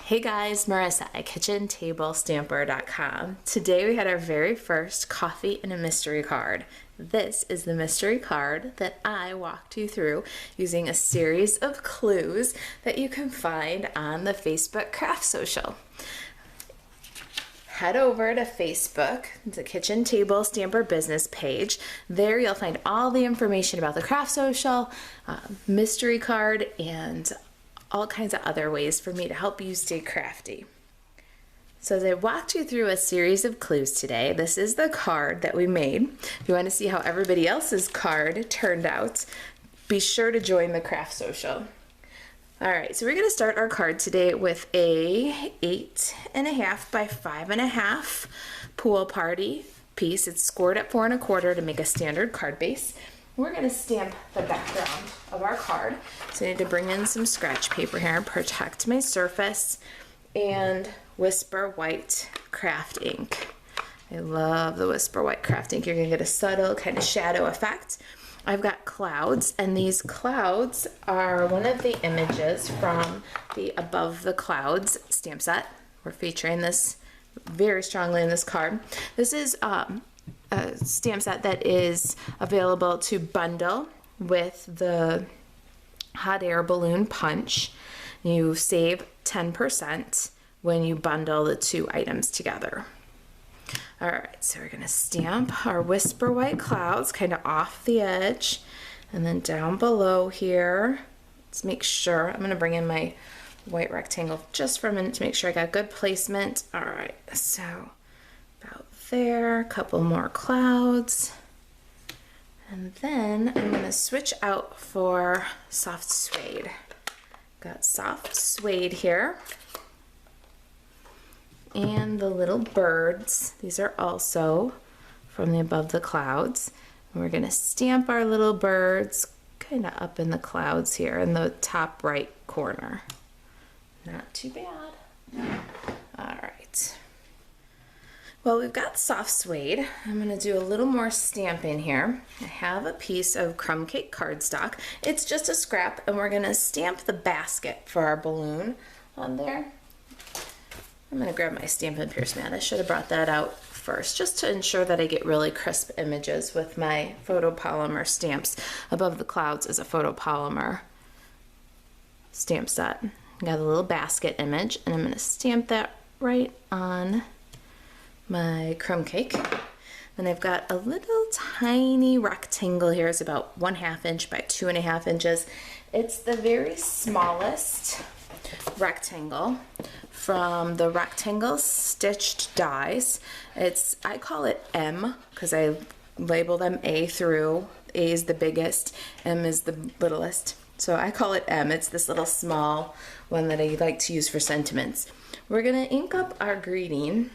Hey guys, Marissa at KitchenTableStamper.com. Today we had our very first coffee and a mystery card. This is the mystery card that I walked you through using a series of clues that you can find on the Facebook Craft Social. Head over to Facebook, the Kitchen Table Stamper business page. There you'll find all the information about the Craft Social, mystery card, and all kinds of other ways for me to help you stay crafty. So as I walked you through a series of clues today, this is the card that we made. If you want to see how everybody else's card turned out, be sure to join the Craft Social. All right, so we're going to start our card today with a 8.5 by 5.5 pool party piece. It's scored at 4 1/4 to make a standard card base. We're going to stamp the background of our card. So I need to bring in some scratch paper here and protect my surface, and Whisper White craft ink. I love the Whisper White craft ink. You're going to get a subtle kind of shadow effect. I've got clouds, and these clouds are one of the images from the Above the Clouds stamp set. We're featuring this very strongly in this card. This is a stamp set that is available to bundle with the hot air balloon punch. You save 10% when you bundle the two items together. All right, so we're gonna stamp our Whisper White clouds kind of off the edge, and then down below here. Let's make sure, I'm gonna bring in my white rectangle just for a minute to make sure I got good placement. All right, so about there, a couple more clouds. And then I'm gonna switch out for soft suede. Got soft suede here. And the little birds, these are also from the Above the Clouds. And we're gonna stamp our little birds kind of up in the clouds here in the top right corner. Not too bad. All right. Well, we've got soft suede. I'm gonna do a little more stamping here. I have a piece of crumb cake cardstock. It's just a scrap, and we're gonna stamp the basket for our balloon on there. I'm gonna grab my Stampin' Pierce mat. I should have brought that out first, just to ensure that I get really crisp images with my photopolymer stamps. Above the Clouds is a photopolymer stamp set. Got a little basket image, and I'm gonna stamp that right on my crumb cake. Then I've got a little tiny rectangle here. It's about 1/2 inch by 2.5 inches. It's the very smallest rectangle from the Rectangle Stitched Dies. I call it M because I label them A through. A is the biggest, M is the littlest. So I call it M. It's this little small one that I like to use for sentiments. We're gonna ink up our greeting.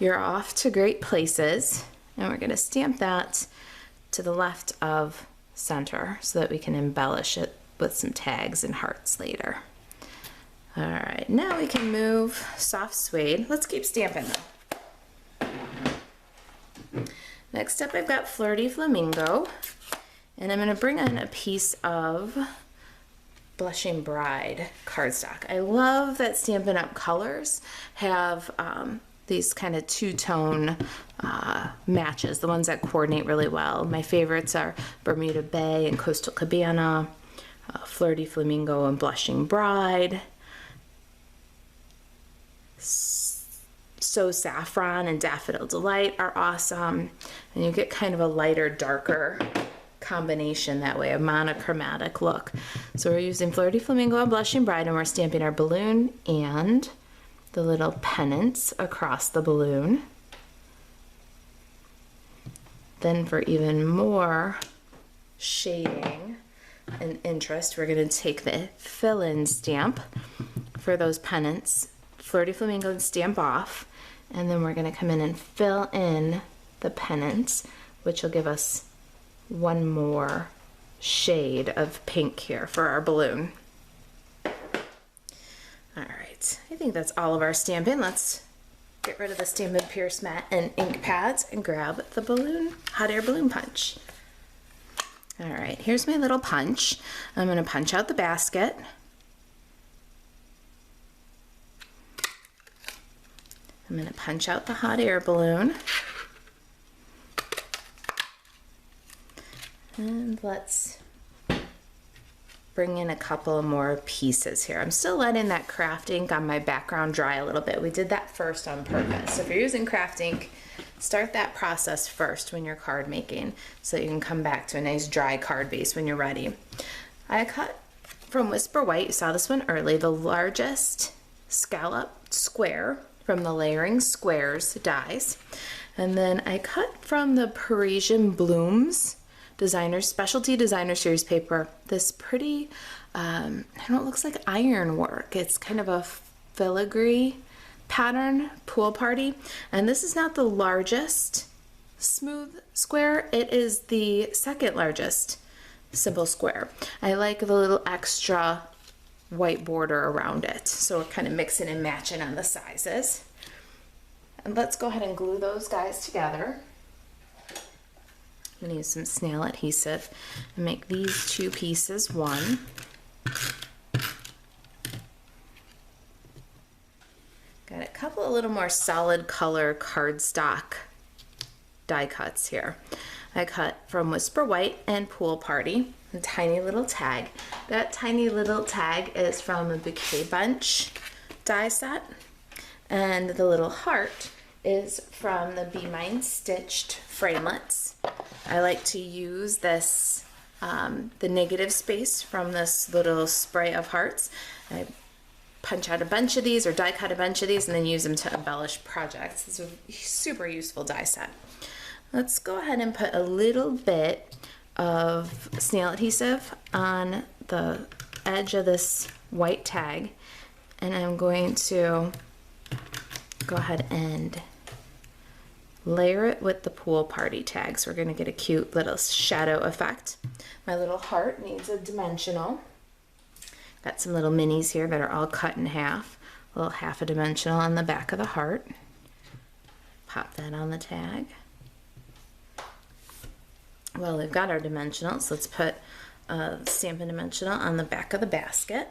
You're off to great places, and we're gonna stamp that to the left of center so that we can embellish it with some tags and hearts later. All right, now we can move soft suede. Let's keep stamping though. Next up, I've got Flirty Flamingo, and I'm gonna bring in a piece of Blushing Bride cardstock. I love that Stampin' Up! Colors have these kind of two-tone matches, the ones that coordinate really well. My favorites are Bermuda Bay and Coastal Cabana, Flirty Flamingo and Blushing Bride, So Saffron and Daffodil Delight are awesome, and you get kind of a lighter, darker combination that way, a monochromatic look. So we're using Flirty Flamingo and Blushing Bride, and we're stamping our balloon and the little pennants across the balloon. Then for even more shading and interest, we're going to take the fill-in stamp for those pennants, Flirty Flamingo, and stamp off, and then we're going to come in and fill in the pennants, which will give us one more shade of pink here for our balloon. All right, I think that's all of our stamping. Let's get rid of the Stampin' Pierce mat and ink pads and grab the balloon, hot air balloon punch. All right, here's my little punch. I'm gonna punch out the basket. I'm going to punch out the hot air balloon. And let's bring in a couple more pieces here. I'm still letting that craft ink on my background dry a little bit. We did that first on purpose. So if you're using craft ink, start that process first when you're card making so that you can come back to a nice dry card base when you're ready. I cut from Whisper White, you saw this one early, the largest scallop square from the Layering Squares dies. And then I cut from the Parisian Blooms Specialty Designer Series paper, this pretty, I don't know, it looks like ironwork. It's kind of a filigree pattern, pool party. And this is not the largest smooth square, it is the second largest simple square. I like the little extra white border around it, so we're kind of mixing and matching on the sizes. And let's go ahead and glue those guys together. I'm going to use some snail adhesive and make these two pieces one. Got a couple of little more solid color cardstock die cuts here. I cut from Whisper White and Pool Party, a tiny little tag. That tiny little tag is from a Bouquet Bunch die set, and the little heart is from the Be Mine Stitched framelits. I like to use this, the negative space from this little spray of hearts. I punch out a bunch of these or die cut a bunch of these and then use them to embellish projects. It's a super useful die set. Let's go ahead and put a little bit of snail adhesive on the edge of this white tag, and I'm going to go ahead and layer it with the Pool Party tag. So we're going to get a cute little shadow effect. My little heart needs a dimensional. Got some little minis here that are all cut in half. A little half a dimensional on the back of the heart. Pop that on the tag. Well, we've got our dimensionals. Let's put a Stampin' Dimensional on the back of the basket.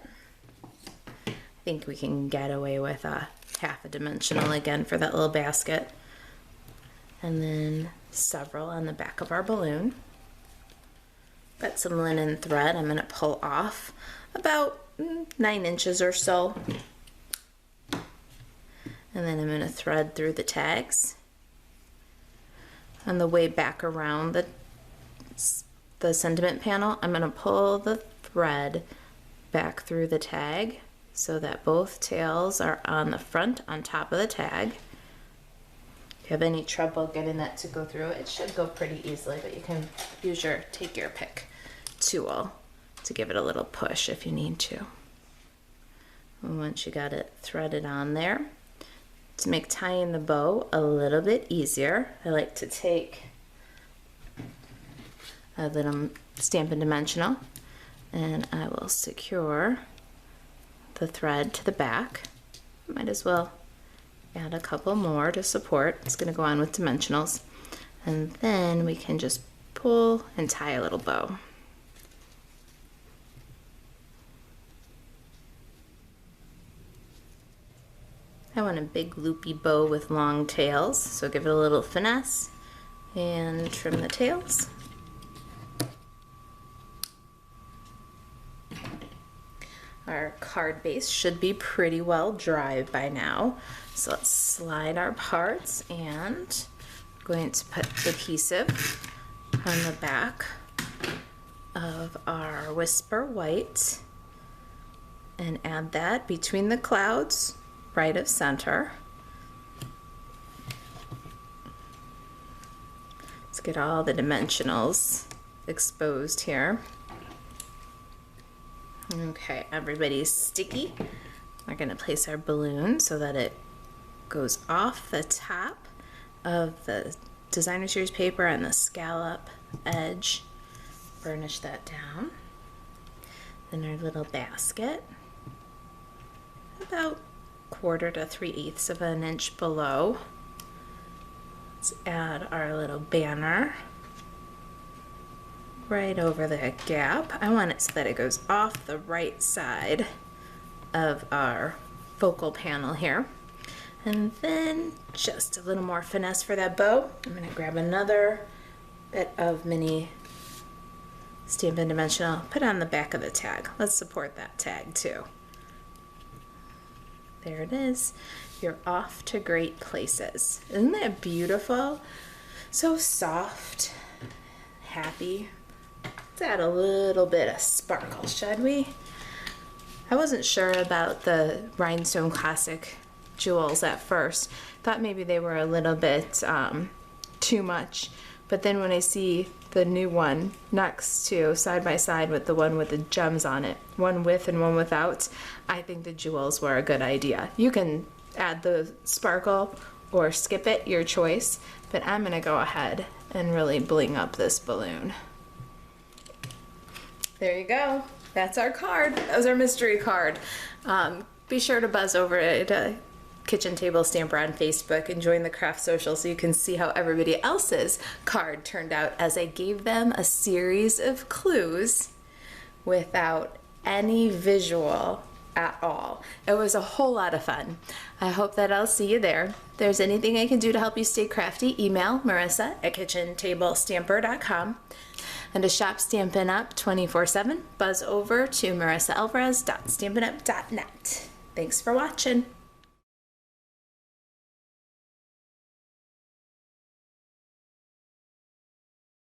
I think we can get away with a half a dimensional again for that little basket. And then several on the back of our balloon. Got some linen thread I'm going to pull off about 9 inches or so. And then I'm going to thread through the tags. On the way back around the sentiment panel, I'm going to pull the thread back through the tag so that both tails are on the front on top of the tag. If you have any trouble getting that to go through, it should go pretty easily, but you can use your take your pick tool to give it a little push if you need to. And once you got it threaded on there, to make tying the bow a little bit easier, I like to take a little Stampin' Dimensional and I will secure the thread to the back. Might as well add a couple more to support. It's going to go on with dimensionals, and then we can just pull and tie a little bow. I want a big loopy bow with long tails, so give it a little finesse and trim the tails. Our card base should be pretty well dry by now. So let's slide our parts, and we're going to put adhesive on the back of our Whisper White and add that between the clouds, right of center. Let's get all the dimensionals exposed here. Okay, everybody's sticky. We're going to place our balloon so that it goes off the top of the Designer Series paper and the scallop edge. Burnish that down. Then our little basket, about 1/4 to 3/8 of an inch below. Let's add our little banner right over the gap. I want it so that it goes off the right side of our focal panel here. And then just a little more finesse for that bow. I'm gonna grab another bit of mini Stampin' Dimensional, put it on the back of the tag. Let's support that tag too. There it is. You're off to great places. Isn't that beautiful? So soft, happy. Let's add a little bit of sparkle, should we? I wasn't sure about the Rhinestone Classic jewels at first. Thought maybe they were a little bit too much. But then when I see the new one next to, side by side with the one with the gems on it, one with and one without, I think the jewels were a good idea. You can add the sparkle or skip it, your choice, but I'm gonna go ahead and really bling up this balloon. There you go. That's our card. That was our mystery card. Be sure to buzz over at Kitchen Table Stamper on Facebook and join the craft social so you can see how everybody else's card turned out, as I gave them a series of clues without any visual at all. It was a whole lot of fun. I hope that I'll see you there. If there's anything I can do to help you stay crafty, email Marisa at kitchentablestamper.com. And to shop Stampin' Up 24/7, buzz over to marisaalvarez.stampinup.net. Thanks for watching.